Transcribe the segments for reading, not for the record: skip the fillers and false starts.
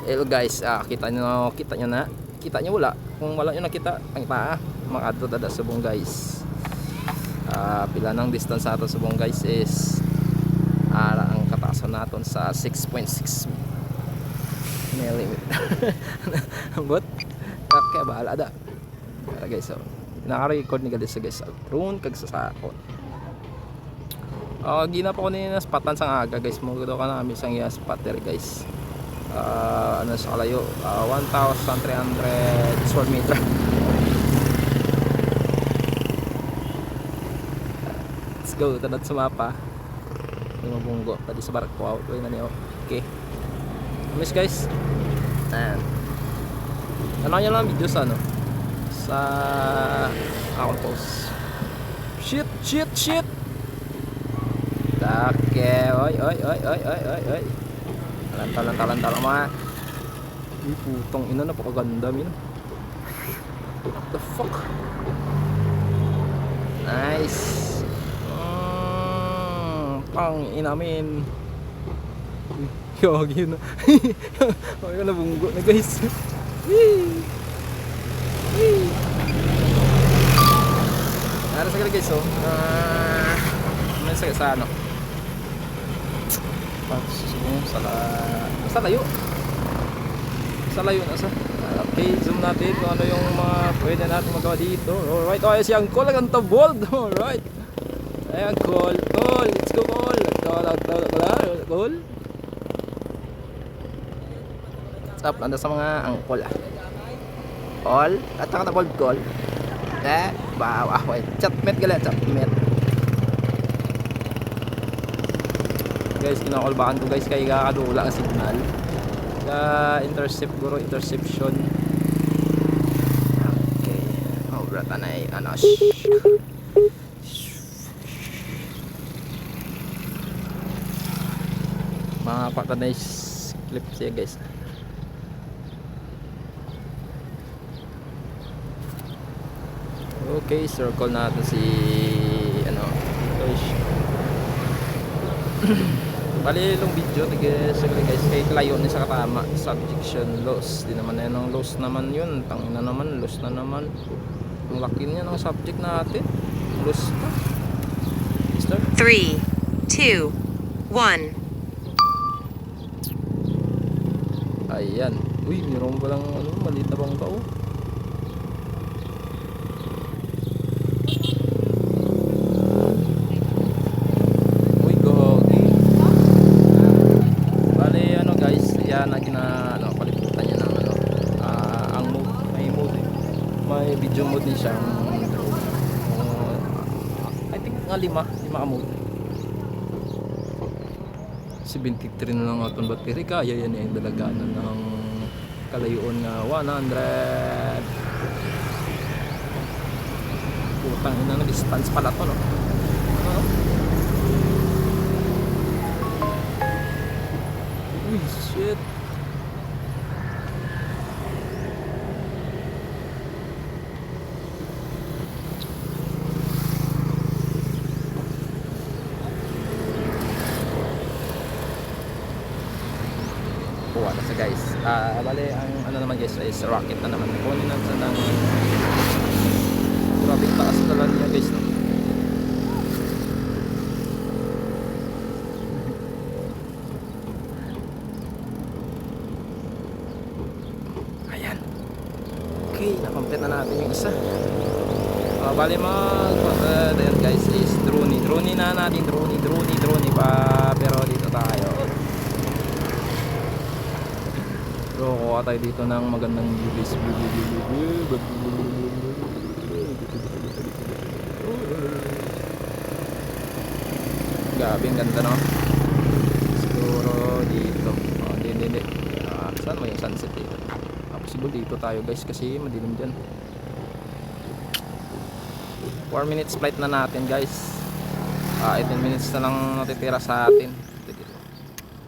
Hello guys, kita nyo na. Kita nyo wala. Kung wala nyo nakita, ang paa. Makadto dada subong guys. Pila ng distance sa ato subong guys is ang kataasan naton sa 6.6 mm. But kaya bahala da. Para guys, so naka-record ni guys guys. Drone kag sa sakot. Gina pa ko nila spatan sang aga guys. Mo do ka na isang spot there guys. Ano sa kalayo, 1,300 square meter. Let's go, tanat sa mapa. Yung mabunggo tadi sa barak ko out na niyo. Okay, miss guys. Ano nyo lang video sa ano, sa account post. Shit. Okay, oy. Talan mga. Putong ina, napakaganda min. What the fuck? Nice. Pang inamin. Yogi na. Ay, nabunggo na guys. Ara sa guys, so. May sa ano. Sa layo na sa. Okay, zoom natin kung ano yung mga pwede natin magawa dito. Alright, si Angkol ang tabold. Alright. Ay, Angkol. Let's go, Angkol. Angkol. What's up? Nanda sa mga Angkol All. At ang tabold call. Wait. Chatmate galit, chatmate. Guys, kinakalbakan ko guys kay kakadula ang signal sa interception. Okay, brata na ano, mga patanay clip siya guys. Okay, circle natin si ano, bali yung video guys, kay layon ni sa katama subjection loss. Di naman yan ang loss naman yun. Tangina naman, loss na naman. Ang laki niya ng subject natin. Loss pa. 3, 2, 1. Ayan. Uy, meron pa lang ano, maliit na bang tao. May video mode ni siya. I think nga 5 ka mode. 73 na lang aton battery, kaya yan yung dalaganan ng kalayoon nga 100. Putang ina na distance pala to, no? Uy, shit. Wala sa guys. Bale ang ano naman guys is rocket na naman. Kunin natin ng grabe taas na lang niya guys, no? Ayan. Okay, na-complete na natin yung isa. Bale ayan guys is drone na natin. Drone pa, pero dito tayo. So, kuha tayo dito ng magandang views. Grabe, ang ganda, no? Siguro dito. Hindi. Saan mo yung sunset dito? Possible dito tayo guys kasi madilim dyan. 4 minutes flight na natin guys. 18 minutes na lang natitira sa atin. Dito.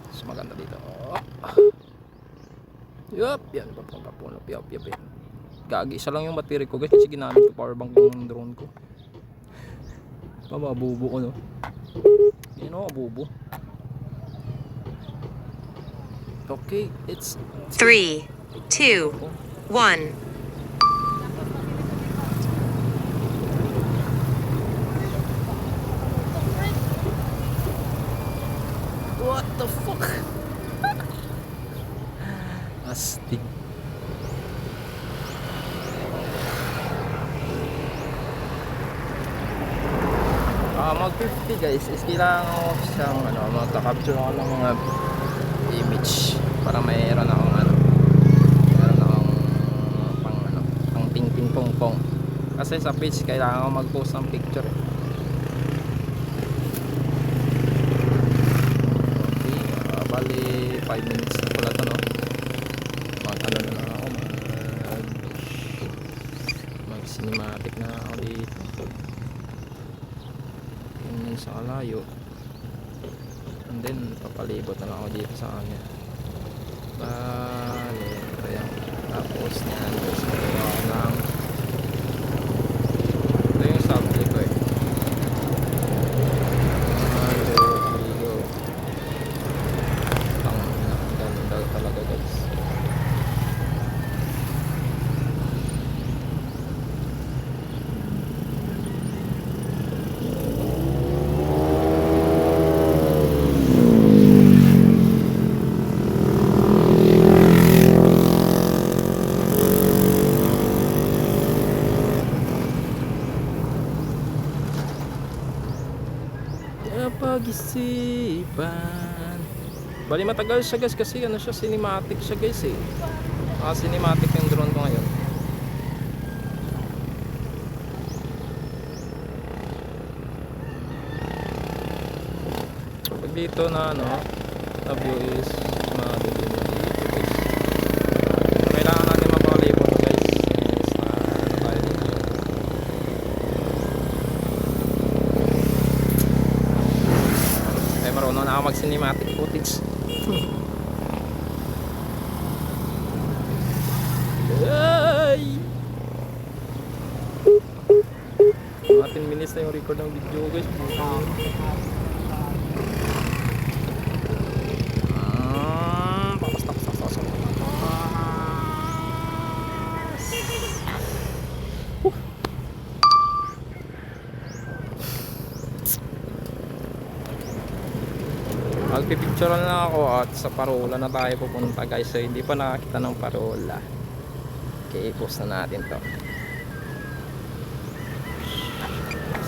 Mas maganda dito. Yup, yan, papuno, piyap. Gagi, isa lang yung battery ko guys kasi ginamit ko power bank yung drone ko. Mabubo ko, no? Yan o, mabubo. Okay, it's 3, 2, 1. what the fuck? Astig. Mag 50 guys is kailangan ko siyang magka-capture ako ng mga image para mayroon akong pang ting ting pong pong, kasi sa page kailangan ko mag-post ng picture eh. Okay, bali 5 minutes na pala to, no? Mag na lang ako, mag cinematic na ako dito. Yun sa kalayo, and then papalibot na lang ako dito sa kanya. Bale, ito yung tapos niyan, tapos magawa ko lang ito yung subject ko eh. Ligo. Ang ganda talaga guys. Pag-isipan. Bali matagal siya guys kasi siya, cinematic siya guys eh. Cinematic yung drone ko ngayon. Pag dito na na view is madilim dito guys. Kailangan natin mapalibot guys. Is na tayo dito. Marunong na ako mag cinematic footage. Ay! 10 minutes na yung record ng video guys. Magpipicture na ako at sa parola na tayo pupunta guys. So hindi pa nakakita ng parola. Okay, post na natin to.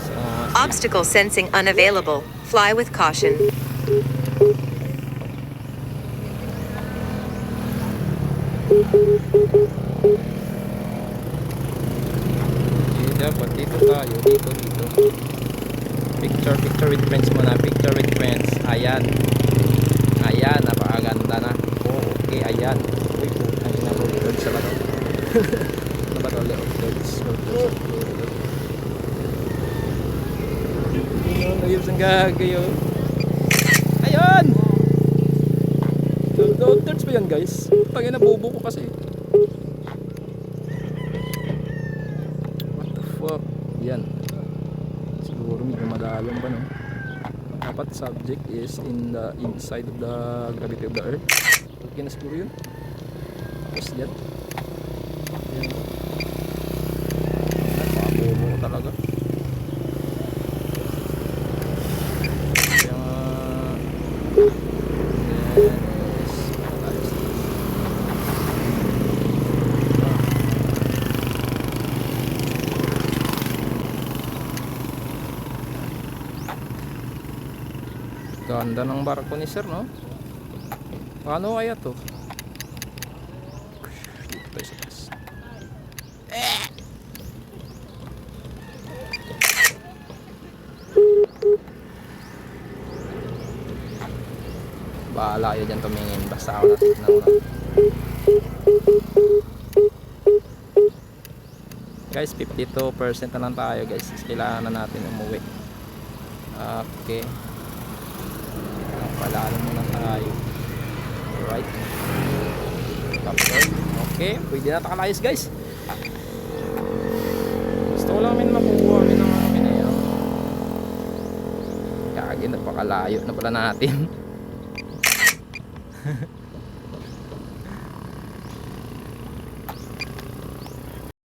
So, Obstacle sensing unavailable. Fly with caution. okay, dapat dito tayo. Dito. Picture with friends muna. Picture with friends. Ayan, napakaganda na. Okay, ayan. Uy, ang road birds sa lato. Ano ba ito? Road birds. Ayun, saan gagayo? Ayan! Road birds ba yan guys? Tangin na bobo ko kasi. What the fuck? Yan. Siguro medyo malalim ba no? Dapat subject is in the inside of the gravity of the earth. Okay na siguro yun. Tapos yan. Yan. Napakabobo ko talaga. Ganda ng barko ni sir, no? Paano kaya to? Dito tayo sa taas. Bahala kayo dyan tumingin. Basta ako natin na. Guys, 52% na lang tayo guys. Kailangan na natin umuwi. Okay. Palalo muna tayo. Alright. Tapos, okay. Pwede na takalayos guys. Gusto ko lang makuha ng amin na yan. Kagi, napakalayo na pala natin.